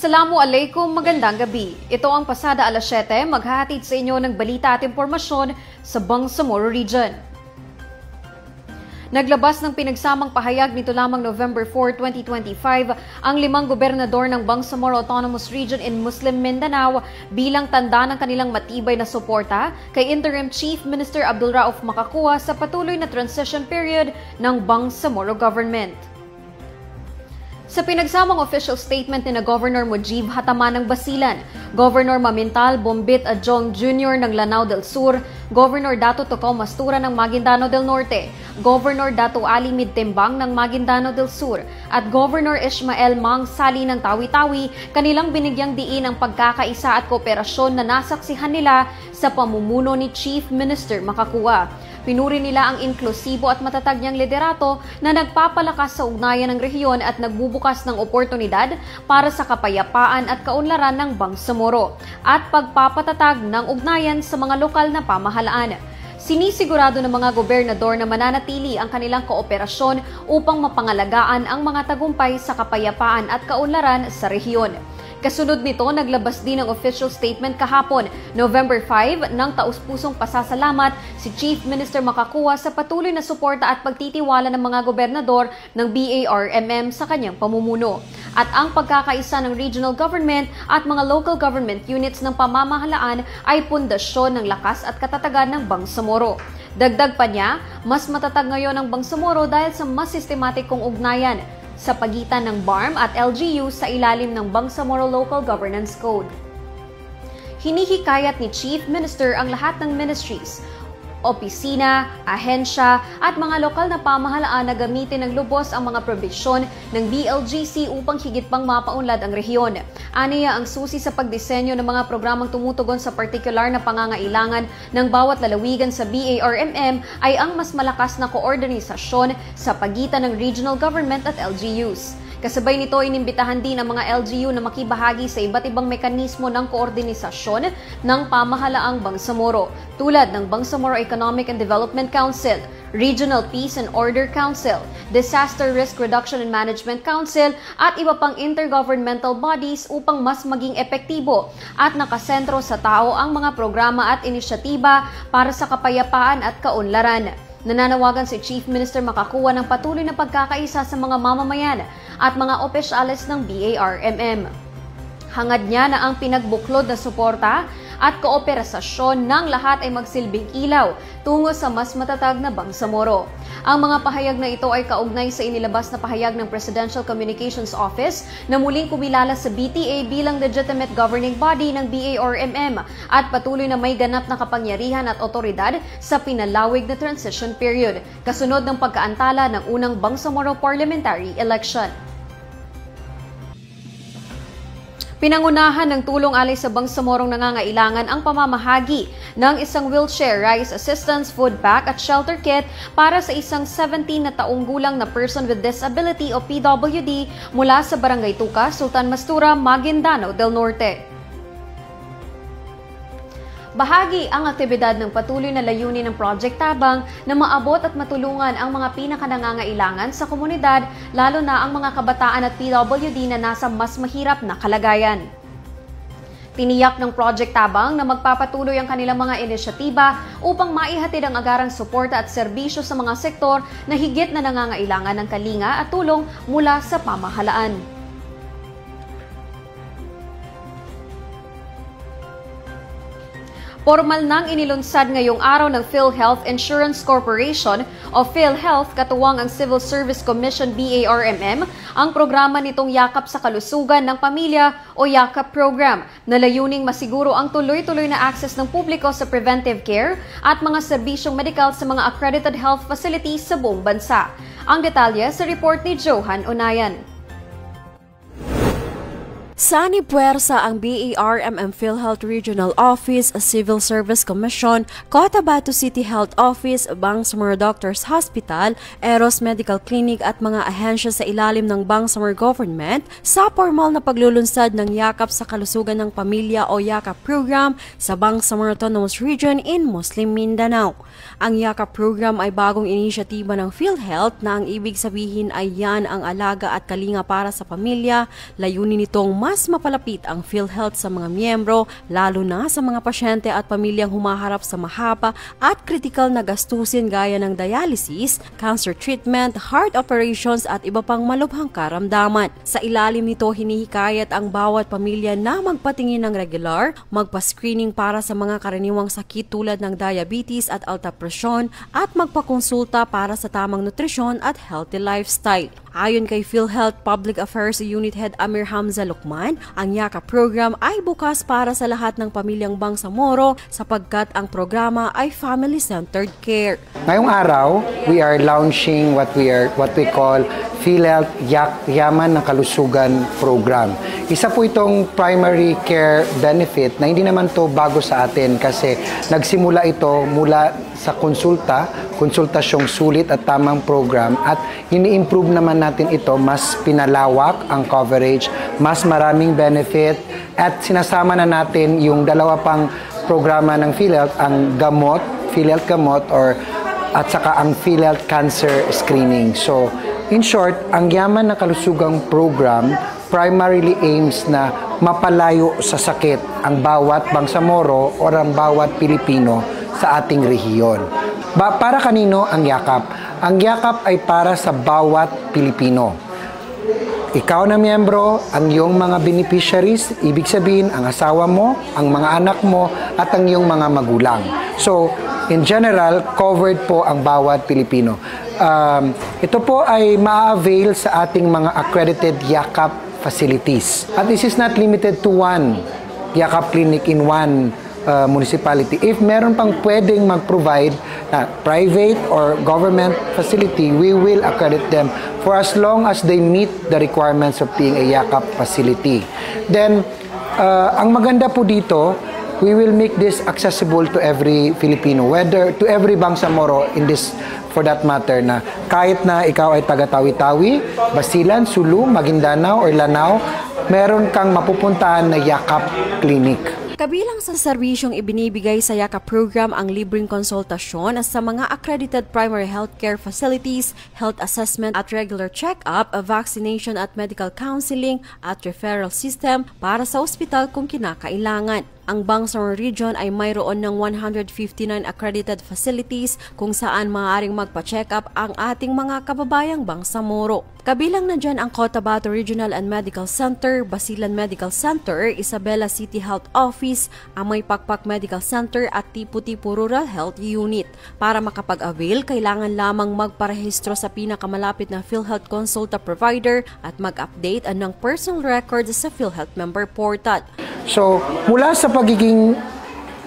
Assalamualaikum, magandang gabi. Ito ang pasada alas 7, maghahatid sa inyo ng balita at impormasyon sa Bangsamoro Region. Naglabas ng pinagsamang pahayag nito lamang November 4, 2025 ang 5 gobernador ng Bangsamoro Autonomous Region in Muslim Mindanao bilang tanda ng kanilang matibay na suporta kay Interim Chief Minister Abdul Rauf Makakua sa patuloy na transition period ng Bangsamoro Government. Sa pinagsamang official statement ni na Governor Mujib Hataman ng Basilan, Governor Mamintal Bombit Adjong Jr. ng Lanao del Sur, Governor Dato Tocaw Mastura ng Maguindano del Norte, Governor Dato Ali Midtembang ng Maguindano del Sur, at Governor Ismael Mang Sali ng Tawi-Tawi, kanilang binigyang diin ang pagkakaisa at kooperasyon na nasaksihan nila sa pamumuno ni Chief Minister Makakua. Pinuri nila ang inklusibo at matatag niyang liderato na nagpapalakas sa ugnayan ng rehiyon at nagbubukas ng oportunidad para sa kapayapaan at kaunlaran ng Bangsamoro at pagpapatatag ng ugnayan sa mga lokal na pamahalaan. Sinisigurado ng mga gobernador na mananatili ang kanilang kooperasyon upang mapangalagaan ang mga tagumpay sa kapayapaan at kaunlaran sa rehiyon. Kasunod nito, naglabas din ng official statement kahapon, November 5, ng taus-pusong pasasalamat si Chief Minister Makakua sa patuloy na suporta at pagtitiwala ng mga gobernador ng BARMM sa kanyang pamumuno. At ang pagkakaisa ng regional government at mga local government units ng pamamahalaan ay pundasyon ng lakas at katatagan ng Bangsamoro. Dagdag pa niya, mas matatag ngayon ang Bangsamoro dahil sa mas sistematikong ugnayan sa pagitan ng BARM at LGU sa ilalim ng Bangsamoro Local Governance Code. Hinihikayat ni Chief Minister ang lahat ng ministries, opisina, ahensya at mga lokal na pamahalaan na gamitin ng lubos ang mga probisyon ng BLGC upang higit pang mapaunlad ang rehiyon. Aniya ang susi sa pagdisenyo ng mga programang tumutugon sa partikular na pangangailangan ng bawat lalawigan sa BARMM ay ang mas malakas na koordinisasyon sa pagitan ng regional government at LGUs. Kasabay nito, inimbitahan din ang mga LGU na makibahagi sa iba't ibang mekanismo ng koordinisasyon ng pamahalaang Bangsamoro, tulad ng Bangsamoro Economic and Development Council, Regional Peace and Order Council, Disaster Risk Reduction and Management Council, at iba pang intergovernmental bodies upang mas maging epektibo at nakasentro sa tao ang mga programa at inisyatiba para sa kapayapaan at kaunlaran. Nananawagan si Chief Minister Makakua ng patuloy na pagkakaisa sa mga mamamayan at mga opisyales ng BARMM. Hangad niya na ang pinagbuklod na suporta at kooperasyon ng lahat ay magsilbing ilaw tungo sa mas matatag na Bangsamoro. Ang mga pahayag na ito ay kaugnay sa inilabas na pahayag ng Presidential Communications Office na muling kumilala sa BTA bilang legitimate governing body ng BARMM at patuloy na may ganap na kapangyarihan at otoridad sa pinalawig na transition period, kasunod ng pagkaantala ng unang Bangsamoro parliamentary election. Pinangunahan ng tulong alay sa Bangsamorong nangangailangan ang pamamahagi ng isang wheelchair, rice assistance, food pack at shelter kit para sa isang 17 na taong gulang na person with disability o PWD mula sa Barangay Tuca, Sultan Mastura, Maguindano del Norte. Bahagi ang aktibidad ng patuloy na layunin ng Project Tabang na maabot at matulungan ang mga pinakanangangailangan sa komunidad, lalo na ang mga kabataan at PWD na nasa mas mahirap na kalagayan. Tiniyak ng Project Tabang na magpapatuloy ang kanilang mga inisyatiba upang maihatid ang agarang suporta at serbisyo sa mga sektor na higit na nangangailangan ng kalinga at tulong mula sa pamahalaan. Formal nang inilunsad ngayong araw ng PhilHealth Insurance Corporation o PhilHealth katuwang ang Civil Service Commission BARMM ang programa nitong Yakap sa Kalusugan ng Pamilya o Yakap Program na layuning masiguro ang tuloy-tuloy na access ng publiko sa preventive care at mga serbisyong medikal sa mga accredited health facilities sa buong bansa. Ang detalye sa report ni Johan Onayan. Sani puwersa ang BARMM PhilHealth Regional Office, Civil Service Commission, Cotabato City Health Office, Bangsamoro Doctors Hospital, Eros Medical Clinic at mga ahensya sa ilalim ng Bangsamoro Government sa formal na paglulunsad ng Yakap sa Kalusugan ng Pamilya o Yakap Program sa Bangsamoro Autonomous Region in Muslim Mindanao. Ang Yakap Program ay bagong inisyatiba ng PhilHealth na ang ibig sabihin ay yan ang alaga at kalinga para sa pamilya, layunin nitong mas mapalapit ang PhilHealth sa mga miyembro, lalo na sa mga pasyente at pamilyang humaharap sa mahaba at kritikal na gastusin gaya ng dialysis, cancer treatment, heart operations at iba pang malubhang karamdaman. Sa ilalim nito, hinihikayat ang bawat pamilya na magpatingin ng regular, magpa-screening para sa mga karaniwang sakit tulad ng diabetes at alta presyon at magpakonsulta para sa tamang nutrisyon at healthy lifestyle. Ayon kay PhilHealth Public Affairs Unit Head Amir Hamza Lukman, ang YAKAP program ay bukas para sa lahat ng pamilyang Bangsamoro sapagkat ang programa ay family-centered care. Ngayong araw, we are launching what we call PhilHealth Yaman ng Kalusugan Program. Isa po itong primary care benefit na hindi naman to bago sa atin kasi nagsimula ito mula sa konsultasyong sulit at tamang program at ini-improve naman natin ito, mas pinalawak ang coverage, mas maraming benefit at sinasama na natin yung dalawa pang programa ng PhilHealth, ang gamot, PhilHealth Gamot at saka ang PhilHealth Cancer Screening. So, in short, ang Yaman ng Kalusugang Program primarily aims na mapalayo sa sakit ang bawat Bangsamoro o ang bawat Pilipino sa ating rehiyon. Para kanino ang YAKAP? Ang YAKAP ay para sa bawat Pilipino. Ikaw na miyembro, ang iyong mga beneficiaries, ibig sabihin ang asawa mo, ang mga anak mo, at ang iyong mga magulang. So, in general, covered po ang bawat Pilipino. Ito po ay ma-avail sa ating mga accredited YAKAP facilities. At this is not limited to one YAKAP clinic in one municipality. If meron pang pwedeng mag-provide na private or government facility, we will accredit them for as long as they meet the requirements of being a YAKAP facility. Then, ang maganda po dito, we will make this accessible to every Filipino, whether to every Bangsamoro in this, for that matter, na kahit na ikaw ay taga Tawi-Tawi, Basilan, Sulu, Maguindanao, or Lanao, meron kang mapupuntahan na YAKAP clinic. Kabilang sa serbisyong ibinibigay sa YAKAP program ang libreng konsultasyon sa mga accredited primary healthcare facilities, health assessment at regular check-up, vaccination at medical counseling at referral system para sa ospital kung kinakailangan. Ang Bangsamoro Region ay mayroon ng 159 accredited facilities kung saan maaaring magpa-check up ang ating mga kababayang Bangsamoro. Kabilang na dyan ang Cotabato Regional and Medical Center, Basilan Medical Center, Isabela City Health Office, Amay Pakpak Medical Center at Tipo-Tipo Rural Health Unit. Para makapag-avail, kailangan lamang magparehistro sa pinakamalapit na PhilHealth Consulta Provider at mag-update ng personal records sa PhilHealth Member Portal. So, mula sa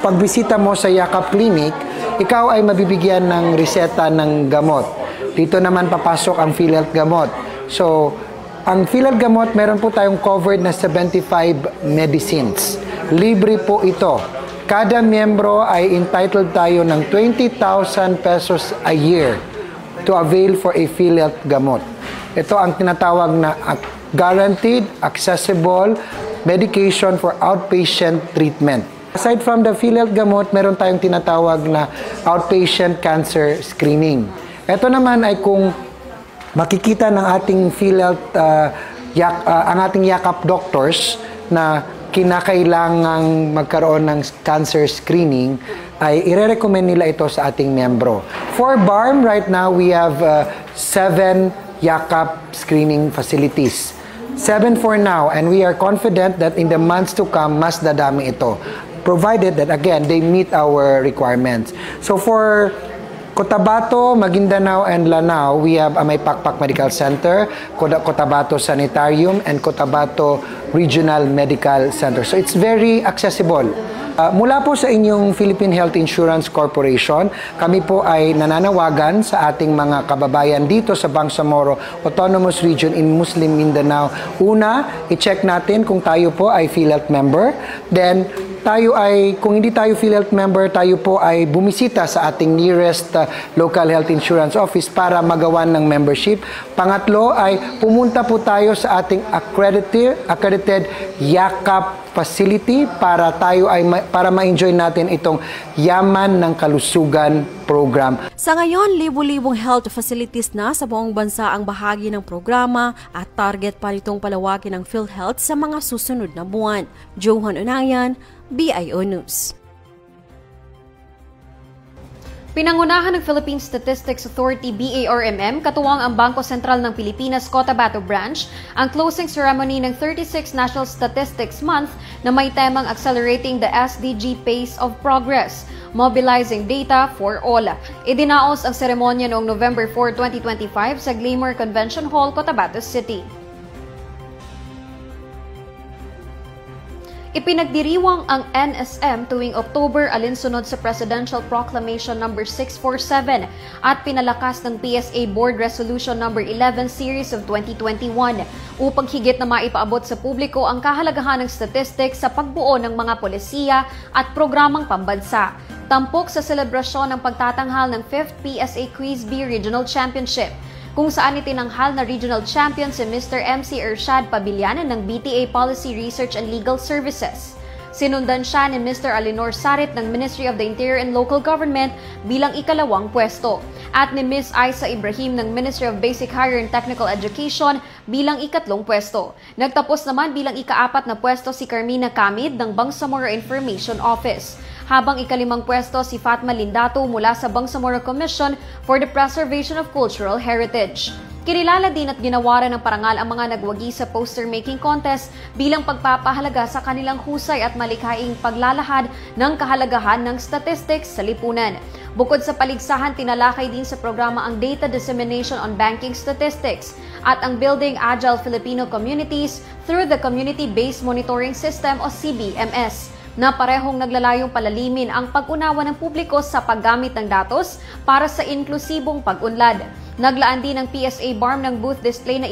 pagbisita mo sa YAKAP Clinic, ikaw ay mabibigyan ng reseta ng gamot. Dito naman papasok ang PhilHealth Gamot. So, ang PhilHealth Gamot, meron po tayong covered na 75 medicines. Libre po ito. Kada miyembro ay entitled tayo ng 20,000 pesos a year to avail for a PhilHealth Gamot. Ito ang tinatawag na guaranteed, accessible medication for outpatient treatment. Aside from the PhilHealth Gamot, meron tayong tinatawag na outpatient cancer screening. Ito naman ay kung makikita ng ating PhilHealth, ang ating YAKAP doctors na kinakailangang magkaroon ng cancer screening, ay ire-recommend nila ito sa ating membro. For BARM, right now, we have 7 YAKAP screening facilities. 7 for now, and we are confident that in the months to come, mas dadami ito, provided that, again, they meet our requirements. So for Cotabato, Maguindanao, and Lanao, we have Amay Pakpak Medical Center, Cotabato Sanitarium, and Cotabato Regional Medical Center. So it's very accessible. Mula po sa inyong Philippine Health Insurance Corporation, kami po ay nananawagan sa ating mga kababayan dito sa Bangsamoro Autonomous Region in Muslim Mindanao. Una, i-check natin kung tayo po ay PhilHealth member. Then, kung hindi tayo PhilHealth member, tayo po ay bumisita sa ating nearest local health insurance office para magawan ng membership. Pangatlo ay pumunta po tayo sa ating accredited integrated yakap facility para tayo ay para ma-enjoy natin itong Yaman ng Kalusugan program. Sa ngayon, libu-libong health facilities na sa buong bansa ang bahagi ng programa at target pa nitong palawagin ang PhilHealth sa mga susunod na buwan. Johan Unayan, BIO News. Pinangunahan ng Philippine Statistics Authority BARMM katuwang ang Bangko Sentral ng Pilipinas Cotabato Branch ang closing ceremony ng 36 National Statistics Month na may temang Accelerating the SDG Pace of Progress, Mobilizing Data for All. Idinaos ang seremonya noong November 4, 2025 sa Glamour Convention Hall, Cotabato City. Ipinagdiriwang ang NSM tuwing October alinsunod sa Presidential Proclamation No. 647 at pinalakas ng PSA Board Resolution No. 11 Series of 2021 upang higit na maipaabot sa publiko ang kahalagahan ng statistics sa pagbuo ng mga polisiya at programang pambansa. Tampok sa selebrasyon ng pagtatanghal ng 5th PSA Quiz Bee Regional Championship, kung saan itinanghal na regional champion si Mr. MC Irshad Pabilianan ng BTA Policy Research and Legal Services. Sinundan siya ni Mr. Alinor Sarit ng Ministry of the Interior and Local Government bilang ikalawang pwesto at ni Ms. Aisa Ibrahim ng Ministry of Basic Higher and Technical Education bilang ikatlong pwesto. Nagtapos naman bilang ikaapat na pwesto si Carmina Camid ng Bangsamoro Information Office, habang ikalimang pwesto si Fatma Lindato mula sa Bangsamoro Commission for the Preservation of Cultural Heritage. Kinilala din at ginawaran ng parangal ang mga nagwagi sa poster-making contest bilang pagpapahalaga sa kanilang husay at malikhaing paglalahad ng kahalagahan ng statistics sa lipunan. Bukod sa paligsahan, tinalakay din sa programa ang Data Dissemination on Banking Statistics at ang Building Agile Filipino Communities through the Community-Based Monitoring System o CBMS, na parehong naglalayong palalimin ang pag-unawa ng publiko sa paggamit ng datos para sa inklusibong pag-unlad. Naglaan din ng PSA BARM ng booth display na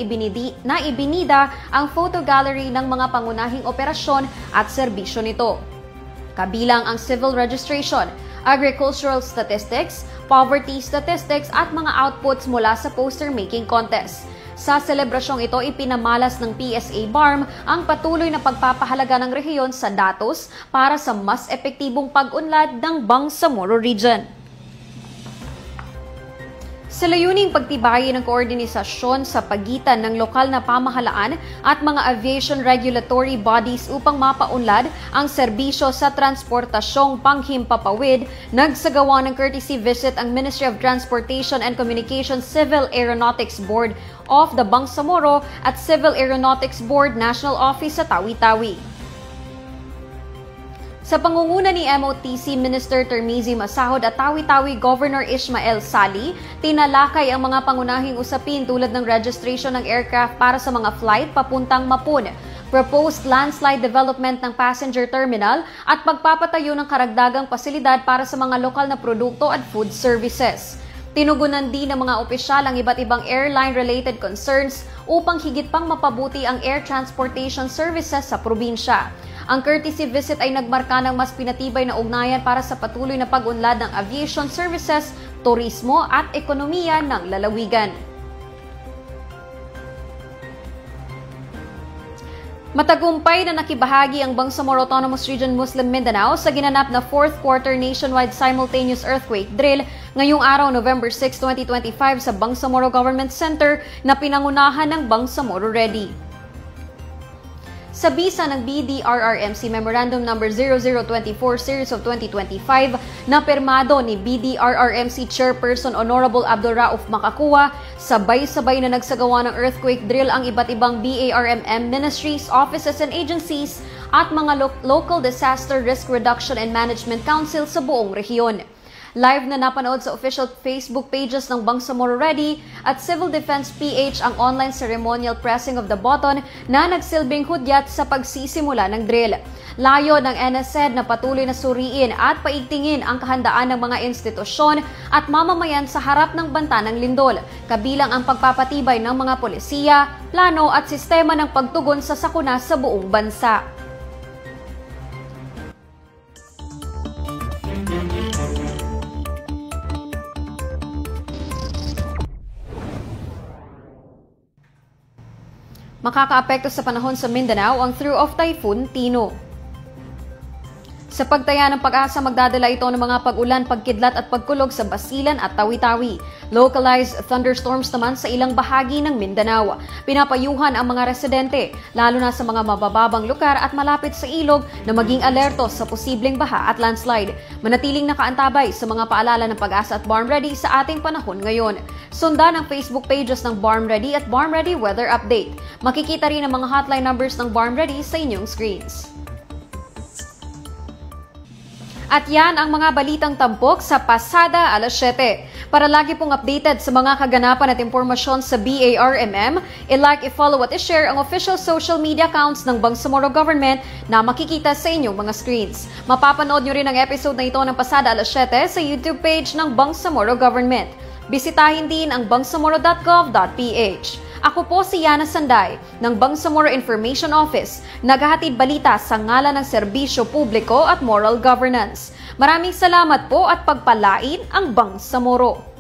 ibinida ang photo gallery ng mga pangunahing operasyon at serbisyo nito, kabilang ang civil registration, agricultural statistics, poverty statistics at mga outputs mula sa poster-making contest. Sa selebrasyong ito, ipinamalas ng PSA BARM ang patuloy na pagpapahalaga ng rehiyon sa datos para sa mas epektibong pag-unlad ng Bangsamoro Region. Sa layuning pagtibayin ng koordinisasyon sa pagitan ng lokal na pamahalaan at mga aviation regulatory bodies upang mapaunlad ang serbisyo sa transportasyong panghimpapawid, nagsagawa ng courtesy visit ang Ministry of Transportation and Communications Civil Aeronautics Board of the Bangsamoro at Civil Aeronautics Board National Office sa Tawi-Tawi. Sa pangunguna ni MOTC Minister Termizi Masahod at Tawi-Tawi Governor Ismael Sali, tinalakay ang mga pangunahing usapin tulad ng registration ng aircraft para sa mga flight papuntang Mapun, proposed landslide development ng passenger terminal at pagpapatayo ng karagdagang pasilidad para sa mga lokal na produkto at food services. Tinugunan din ng mga opisyal ang iba't ibang airline-related concerns upang higit pang mapabuti ang air transportation services sa probinsya. Ang courtesy visit ay nagmarka ng mas pinatibay na ugnayan para sa patuloy na pag-unlad ng aviation services, turismo at ekonomiya ng lalawigan. Matagumpay na nakibahagi ang Bangsamoro Autonomous Region Muslim Mindanao sa ginanap na 4th Quarter Nationwide Simultaneous Earthquake Drill ngayong araw November 6, 2025 sa Bangsamoro Government Center na pinangunahan ng Bangsamoro Ready. Sa bisa ng BDRRMC Memorandum No. 0024 Series of 2025 na pirmado ni BDRRMC Chairperson Honorable Abdul Rauf Makakuwa, sabay-sabay na nagsagawa ng earthquake drill ang iba't ibang BARMM ministries, offices and agencies at mga local disaster risk reduction and management council sa buong rehiyon. Live na napanood sa official Facebook pages ng Bangsamoro Ready at Civil Defense PH ang online ceremonial pressing of the button na nagsilbing hudyat sa pagsisimula ng drill. Layo ng NSED na patuloy na suriin at paigtingin ang kahandaan ng mga institusyon at mamamayan sa harap ng banta ng lindol, kabilang ang pagpapatibay ng mga polisiya, plano at sistema ng pagtugon sa sakuna sa buong bansa. Makakaapekto sa panahon sa Mindanao ang through-off Typhoon Tino. Sa pagtaya ng Pag-asa, magdadala ito ng mga pag-ulan, pagkidlat at pagkulog sa Basilan at Tawi-Tawi. Localized thunderstorms naman sa ilang bahagi ng Mindanao. Pinapayuhan ang mga residente, lalo na sa mga mabababang lugar at malapit sa ilog, na maging alerto sa posibleng baha at landslide. Manatiling nakaantabay sa mga paalala ng Pag-asa at Barm Ready sa ating panahon ngayon. Sundan ang Facebook pages ng Barm Ready at Barm Ready Weather Update. Makikita rin ang mga hotline numbers ng Barm Ready sa inyong screens. At yan ang mga balitang tampok sa pasada alas 7. Para lagi pong updated sa mga kaganapan at impormasyon sa BARMM, i-like, i-follow at i-share ang official social media accounts ng Bangsamoro Government na makikita sa inyong mga screens. Mapapanood nyo rin ang episode na ito ng pasada alas 7 sa YouTube page ng Bangsamoro Government. Bisitahin din ang bangsamoro.gov.ph. Ako po si Yana Sanday ng Bangsamoro Information Office, naghahatid balita sa ngalan ng serbisyo publiko at moral governance. Maraming salamat po at pagpalain ang Bangsamoro.